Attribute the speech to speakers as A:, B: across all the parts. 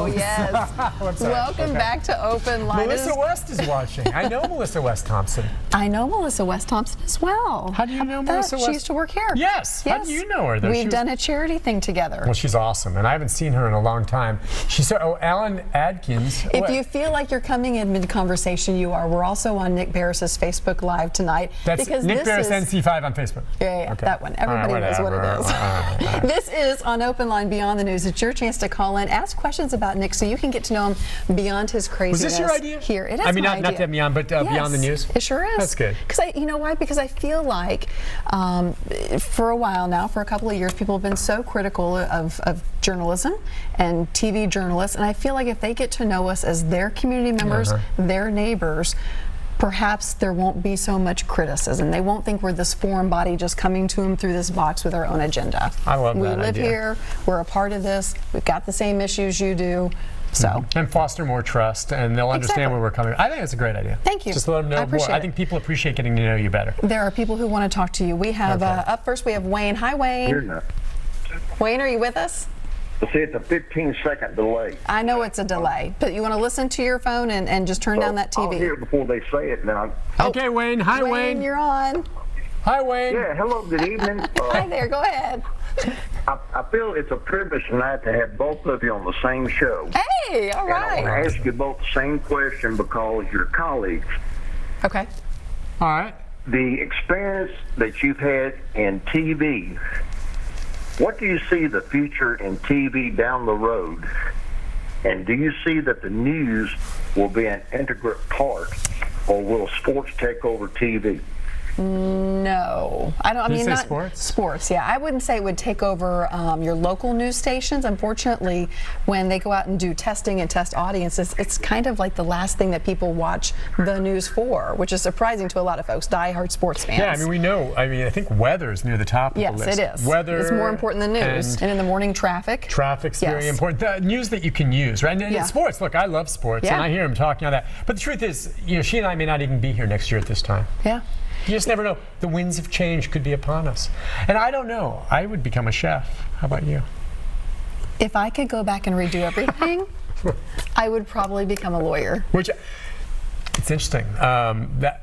A: Oh, yes.
B: What's up?
A: Welcome back to OpenLine.
B: Melissa West is watching. I know Melissa West Thompson.
A: I know Melissa West Thompson as well.
B: How do you know Melissa West?
A: She used to work here.
B: Yes. How do you know her? Though?
A: We've done a charity thing together.
B: Well, she's awesome, and I haven't seen her in a long time. She's Alan Adkins.
A: If you feel like you're coming in mid-conversation, you are. We're also on Nick Beres' Facebook Live tonight.
B: That's Nick Beres NC5 on Facebook.
A: Yeah,
B: okay.
A: That one. Everybody knows what it is.
B: Right.
A: This is on OpenLine Beyond the News. It's your chance to call in, ask questions about Nick so you can get to know him beyond his craziness.
B: Was this your idea?
A: Here, it is.
B: I mean,
A: my
B: not
A: idea.
B: that beyond, but
A: yes,
B: beyond the news.
A: It sure is.
B: That's good.
A: Because you know why? Because I feel like for a while now, for a couple of years, people have been so critical of journalism and TV journalists, and I feel like if they get to know us as their community members, their neighbors, perhaps there won't be so much criticism. They won't think we're this foreign body just coming to them through this box with our own agenda.
B: I love that
A: We live
B: idea.
A: here. We're a part of this. We've got the same issues you do. So
B: and foster more trust, and they'll understand where we're coming. I think it's a great idea.
A: Thank you.
B: Just let them know more. I think people appreciate getting to know you better.
A: There are people who want to talk to you. We have up first. We have Wayne. Hi, Wayne. Wayne, are you with us?
C: See, it's a 15-second delay.
A: I know it's a delay, but you want to listen to your phone and just turn down that TV.
C: I'll hear it before they say it now.
B: Okay, Wayne. Hi, Wayne.
A: You're on.
B: Hi, Wayne.
C: Yeah, hello, good evening.
A: Hi there. Go ahead.
C: I feel it's a privilege tonight to have both of you on the same show.
A: Hey, all right.
C: And I want to ask you both the same question because you're colleagues.
A: Okay.
B: All right.
C: The experience that you've had in TV, what do you see the future in TV down the road? And do you see that the news will be an integral part, or will sports take over TV?
A: No, I don't. I mean, not
B: sports.
A: Sports, yeah. I wouldn't say it would take over your local news stations. Unfortunately, when they go out and do testing and test audiences, it's kind of like the last thing that people watch the news for, which is surprising to a lot of folks, diehard sports fans.
B: Yeah, I mean, we know. I mean, I think weather is near the top of the list.
A: Yes, it is.
B: Weather
A: is more important than news, and in the morning, traffic.
B: Traffic's very important. The news that you can use, right? And sports. Look, I love sports, and I hear him talking on that. But the truth is, you know, she and I may not even be here next year at this time.
A: Yeah.
B: You just never know. The winds of change could be upon us. And I don't know. I would become a chef. How about you?
A: If I could go back and redo everything, I would probably become a lawyer.
B: Which, it's interesting. Okay.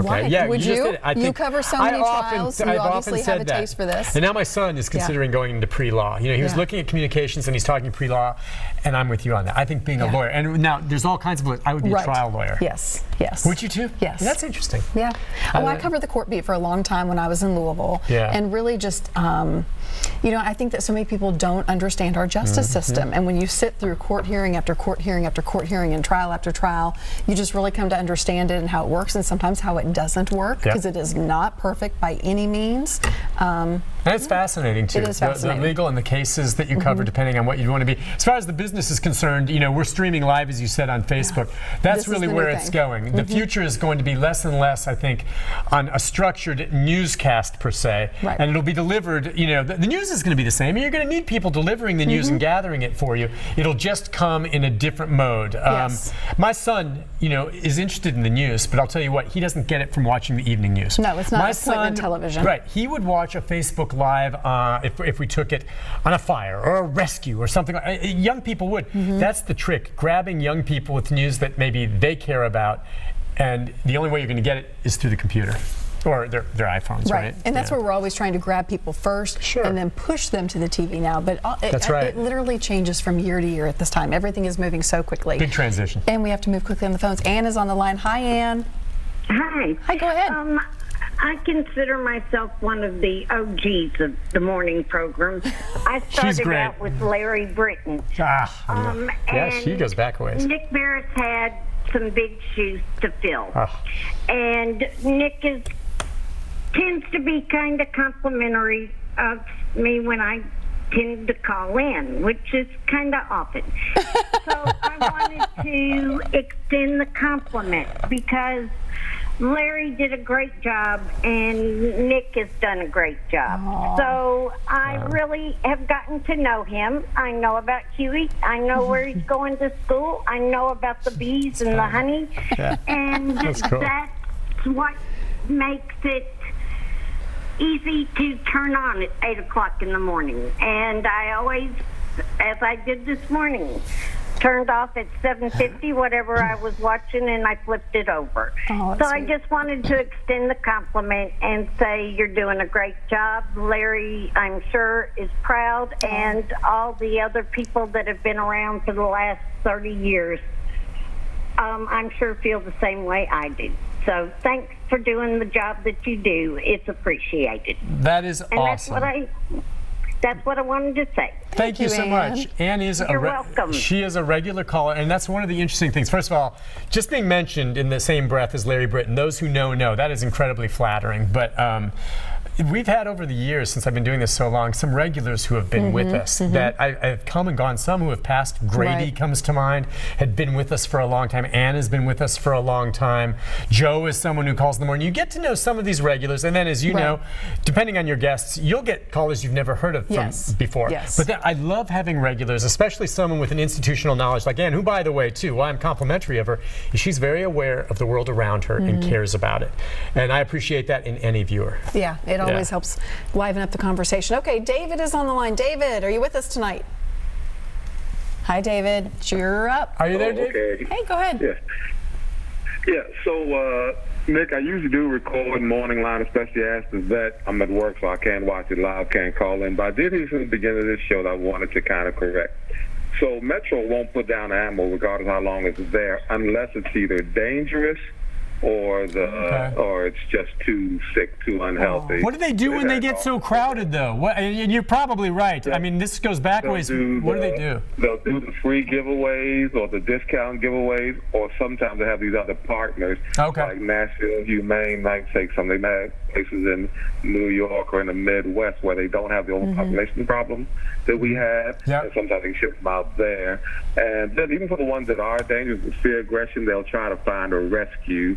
A: Why?
B: Yeah,
A: Would you?
B: I think,
A: you cover so many trials. You obviously have a taste for this.
B: And now my son is considering going into pre-law. You know, he was looking at communications and he's talking pre-law, and I'm with you on that. I think being a lawyer, and now there's all kinds of. I would be a trial lawyer.
A: Yes. Yes.
B: Would you too?
A: Yes.
B: That's interesting.
A: Yeah. Well, I covered the court beat for a long time when I was in Louisville.
B: Yeah.
A: And really just, you know, I think that so many people don't understand our justice system. And when you sit through court hearing after court hearing after court hearing and trial after trial, you just really come to understand it and how it works, and sometimes how it doesn't work, because it is not perfect by any means.
B: And it's fascinating too.
A: It is fascinating.
B: The legal and the cases that you cover, depending on what you want to be. As far as the business is concerned, you know, we're streaming live, as you said, on Facebook. That's really where it's going. The future is going to be less and less, I think, on a structured newscast per se, and it'll be delivered. You know, the news is going to be the same. You're going to need people delivering the news and gathering it for you. It'll just come in a different mode. My son, you know, is interested in the news, but I'll tell you what, he doesn't get it from watching the evening news.
A: No, it's not appointment television.
B: Right. He would watch a Facebook Live if we took it on a fire or a rescue or something. Young people would. That's the trick, grabbing young people with news that maybe they care about, and the only way you're going to get it is through the computer or their iPhones, right?
A: And that's where we're always trying to grab people first and then push them to the TV now. But it literally changes from year to year at this time. Everything is moving so quickly.
B: Big transition.
A: And we have to move quickly on the phones. Ann is on the line. Hi, Ann.
D: Hi.
A: Hi, go ahead.
D: I consider myself one of the OGs of the morning program. I started out with Larry Britton.
B: Yeah, she goes back a ways.
D: Nick Beres had some big shoes to fill. And Nick tends to be kind of complimentary of me when I tend to call in, which is kind of often. So I wanted to extend the compliment because Larry did a great job and Nick has done a great job. So I really have gotten to know him. I know about Huey. I know where he's going to school. I know about the bees and the honey. And that's what makes it easy to turn on at 8 o'clock in the morning. And I always as I did this morning. Turned off at 7:50, whatever I was watching, and I flipped it over.
A: Oh,
D: so
A: that's
D: I
A: sweet.
D: just wanted to extend the compliment and say you're doing a great job. Larry, I'm sure, is proud, and all the other people that have been around for the last 30 years, I'm sure feel the same way I do. So thanks for doing the job that you do. It's appreciated.
B: That is
D: And
B: awesome.
D: that's what I wanted to say.
B: Thank you so
A: Ann.
B: much. Ann is
D: You're welcome.
B: She is a regular caller, and that's one of the interesting things. First of all, just being mentioned in the same breath as Larry Britton, those who know, that is incredibly flattering. But we've had over the years, since I've been doing this so long, some regulars who have been with us that I've come and gone. Some who have passed. Grady
A: Right.
B: comes to mind, had been with us for a long time. Ann has been with us for a long time. Joe is someone who calls in the morning. You get to know some of these regulars, and then as you
A: Right.
B: know, depending on your guests, you'll get callers you've never heard of from
A: Yes.
B: before.
A: Yes.
B: But then I love having regulars, especially someone with an institutional knowledge like Ann, who, by the way, too, why I'm complimentary of her, is she's very aware of the world around her and cares about it. And I appreciate that in any viewer.
A: Yeah, it always helps liven up the conversation. Okay, David is on the line. David, are you with us tonight? Hi, David. You're up.
B: Are you there, Dave?
E: Okay.
A: Hey, go ahead.
E: Yeah. So, Nick, I usually do record MorningLine, especially as the vet. I'm at work, so I can't watch it live, can't call in. But I did hear from the beginning of this show that I wanted to kind of correct. So Metro won't put down an animal regardless of how long it's there unless it's either dangerous or or it's just too sick, too unhealthy.
B: What do they do when they get so crowded, though? What, and you're probably right. I mean, this goes back ways. What do they do?
E: They'll do the free giveaways or the discount giveaways, or sometimes they have these other partners, like Nashville Humane, like say some they have places in New York or in the Midwest where they don't have the overpopulation problem that we have. And sometimes they ship them out there. And then even for the ones that are dangerous with fear aggression, they'll try to find a rescue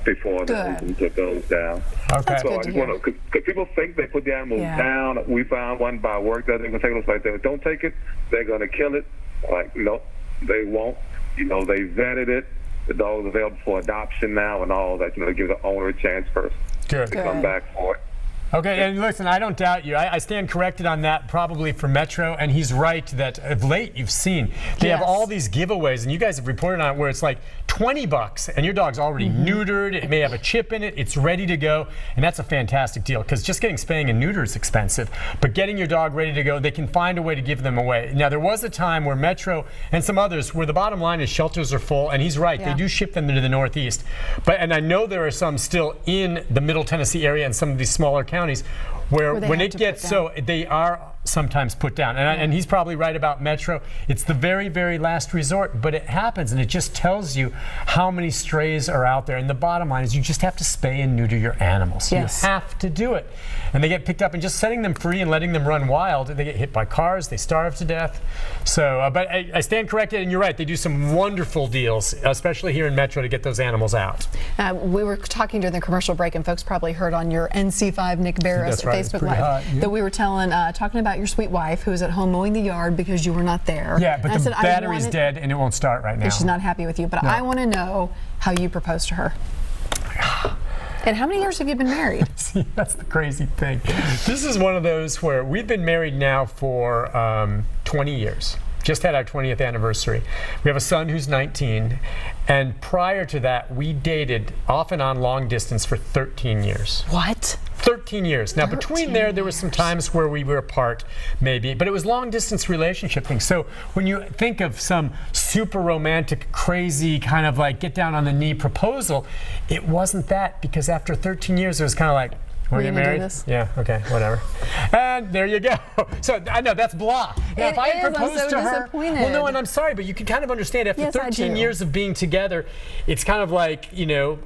E: before the animal goes down.
B: Okay.
E: So I just want to, because people think they put the animals down. We found one by work that they're going to take us like that. Don't take it. They're going to kill it. Like, nope, they won't. You know, they vetted it. The dog is available for adoption now and all that. You know, to give the owner a chance first to come back for it.
B: Okay, and listen, I don't doubt you. I stand corrected on that, probably for Metro, and he's right that of late you've seen they have all these giveaways, and you guys have reported on it where it's like $20 and your dog's already neutered, it may have a chip in it, it's ready to go, and that's a fantastic deal because just getting spaying and neuter is expensive, but getting your dog ready to go, they can find a way to give them away. Now, there was a time where Metro and some others where the bottom line is shelters are full, and he's right, they do ship them to the Northeast, and I know there are some still in the Middle Tennessee area and some of these smaller counties where when it gets so, they are sometimes put down. And he's probably right about Metro. It's the very, very last resort, but it happens, and it just tells you how many strays are out there. And the bottom line is you just have to spay and neuter your animals. You have to do it. And they get picked up, and just setting them free and letting them run wild, they get hit by cars, they starve to death. So, but I stand corrected, and you're right, they do some wonderful deals, especially here in Metro, to get those animals out.
A: We were talking during the commercial break, and folks probably heard on your NC5 Nick Beres Facebook Live that we were talking about your sweet wife who was at home mowing the yard because you were not there.
B: Yeah, but the battery's dead and it won't start right now.
A: She's not happy with you, but I want to know how you proposed to her. And how many years have you been married?
B: See, that's the crazy thing. This is one of those where we've been married now for 20 years. Just had our 20th anniversary. We have a son who's 19, and prior to that, we dated off and on long distance for 13 years.
A: What?
B: 13 years. Now, between there were some times where we were apart, maybe, but it was long distance relationship things. So when you think of some super romantic, crazy kind of like get down on the knee proposal, it wasn't that, because after 13 years, it was kind of like, We're you married? Yeah, okay, whatever. And there you go. So I know that's blah. Now, if I had proposed to her, well, no, and I'm sorry, but you can kind of understand after 13 years of being together, it's kind of like, you know,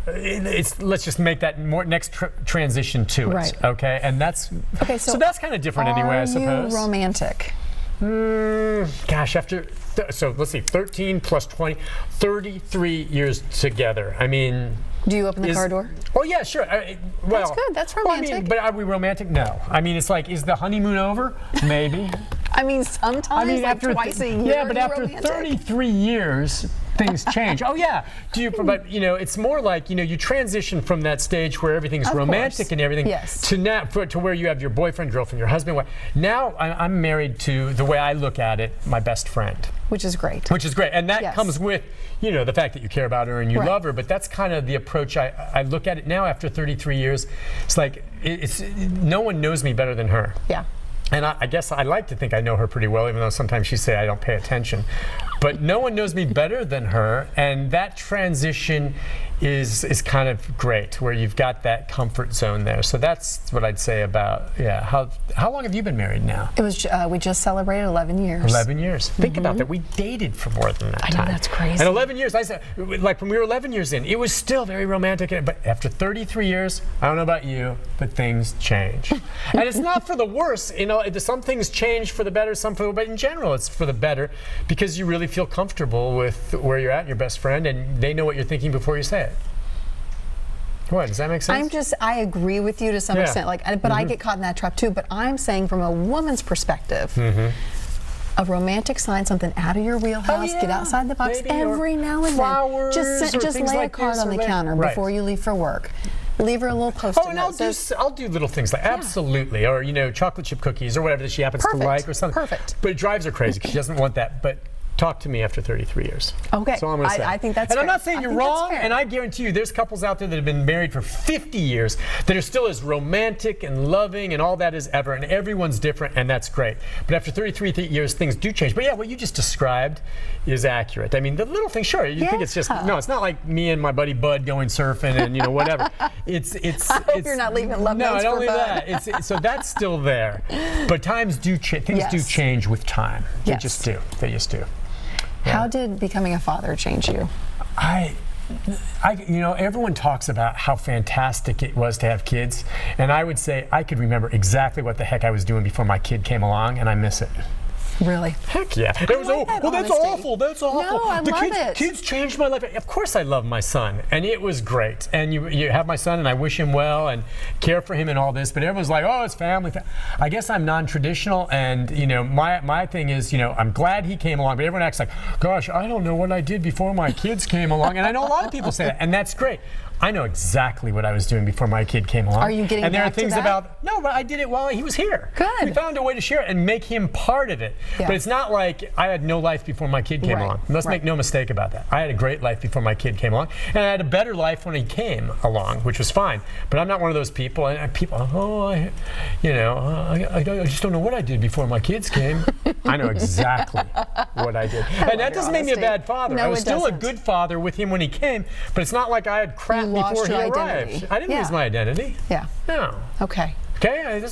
B: let's just make that next transition to it, okay? And that's so that's kind of different anyway, I suppose.
A: Are you romantic?
B: Gosh, after so let's see, 13 plus 20, 33 years together. I mean,
A: do you open the car door?
B: Oh yeah, sure. Well,
A: that's good. That's romantic.
B: Well, I mean, but are we romantic? No. I mean, it's like, is the honeymoon over? Maybe.
A: I mean, sometimes like twice a year.
B: Yeah, but after
A: romantic.
B: 33 years, things change. Oh yeah, but it's more like you transition from that stage where everything's romantic and everything to now to where you have your boyfriend, girlfriend, your husband. Now I'm married to, the way I look at it, my best friend. Which is great. And that comes with the fact that you care about her and you love her. But that's kind of the approach I look at it now after 33 years. It's like no one knows me better than her. Yeah. And I guess I like to think I know her pretty well, even though sometimes she say I don't pay attention. But no one knows me better than her, and that transition is kind of great, where you've got that comfort zone there. So that's what I'd say about, how long have you been married now?
A: It was we just celebrated 11 years.
B: 11 years. Think about that. We dated for more than that time.
A: I know, that's crazy.
B: And 11 years, I said, like when we were 11 years in, it was still very romantic. But after 33 years, I don't know about you, but things change. And it's not for the worse. Some things change for the better, some for the, but in general, it's for the better, because you really feel comfortable with where you're at and your best friend, and they know what you're thinking before you say it. What, does that make sense?
A: I agree with you to some extent, but I get caught in that trap too. But I'm saying from a woman's perspective, a romantic sign, something out of your wheelhouse, get outside the box every now and then. Just lay a card on the counter before you leave for work. Leave her a little post-it note.
B: I'll do little things like absolutely, or chocolate chip cookies or whatever that she happens to like or something. Perfect. But it drives her crazy because she doesn't want that. But talk to me after 33 years. Okay. That's all I'm going to say.
A: I think that's
B: fair.
A: And
B: I'm not saying you're wrong, and I guarantee you there's couples out there that have been married for 50 years that are still as romantic and loving and all that as ever, and everyone's different, and that's great. But after 33 years, things do change. But yeah, what you just described is accurate. I mean, the little things, sure, you think it's just, no, it's not like me and my buddy Bud going surfing and, whatever.
A: I hope you're not leaving love notes for Bud. No, I don't leave that. So that's still there. But times do change. Things do change with time. They just do. They just do. How did becoming a father change you?
B: Everyone talks about how fantastic it was to have kids, and I would say I could remember exactly what the heck I was doing before my kid came along, and I miss it.
A: Really?
B: Heck yeah. It was, that's awful. That's awful.
A: No, I love it.
B: Kids changed my life. Of course I love my son, and it was great. And you have my son, and I wish him well and care for him and all this, but everyone's like, oh, it's family. I guess I'm non-traditional, and my thing is, I'm glad he came along, but everyone acts like, gosh, I don't know what I did before my kids came along. And I know a lot of people say that, and that's great. I know exactly what I was doing before my kid came along.
A: Are you getting back to that?
B: And there are things about, no, but I did it while he was here.
A: Good.
B: We found a way to share it and make him part of it. Yeah. But it's not like I had no life before my kid came along. Let's make no mistake about that. I had a great life before my kid came along, and I had a better life when he came along, which was fine. But I'm not one of those people. And people, I just don't know what I did before my kids came. I know exactly what I did. And that doesn't make me a bad father.
A: No,
B: I was still a good father with him when he came, but it's not like I had crap before he arrived. I didn't lose my identity.
A: Yeah.
B: No.
A: Okay.
B: Okay,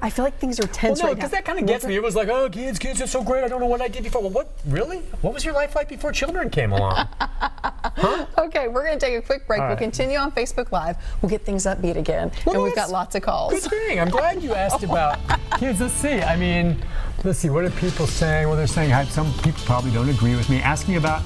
A: I feel like things are tense right now.
B: Because that kind of gets me. It was like, oh, kids are so great. I don't know what I did before. Well, what, really? What was your life like before children came along?
A: Okay, we're going to take a quick break. We'll continue on Facebook Live. We'll get things upbeat again. And we've got lots of calls.
B: Good thing. I'm glad you asked about kids. Let's see. What are people saying? Well, they're saying some people probably don't agree with me. Ask me about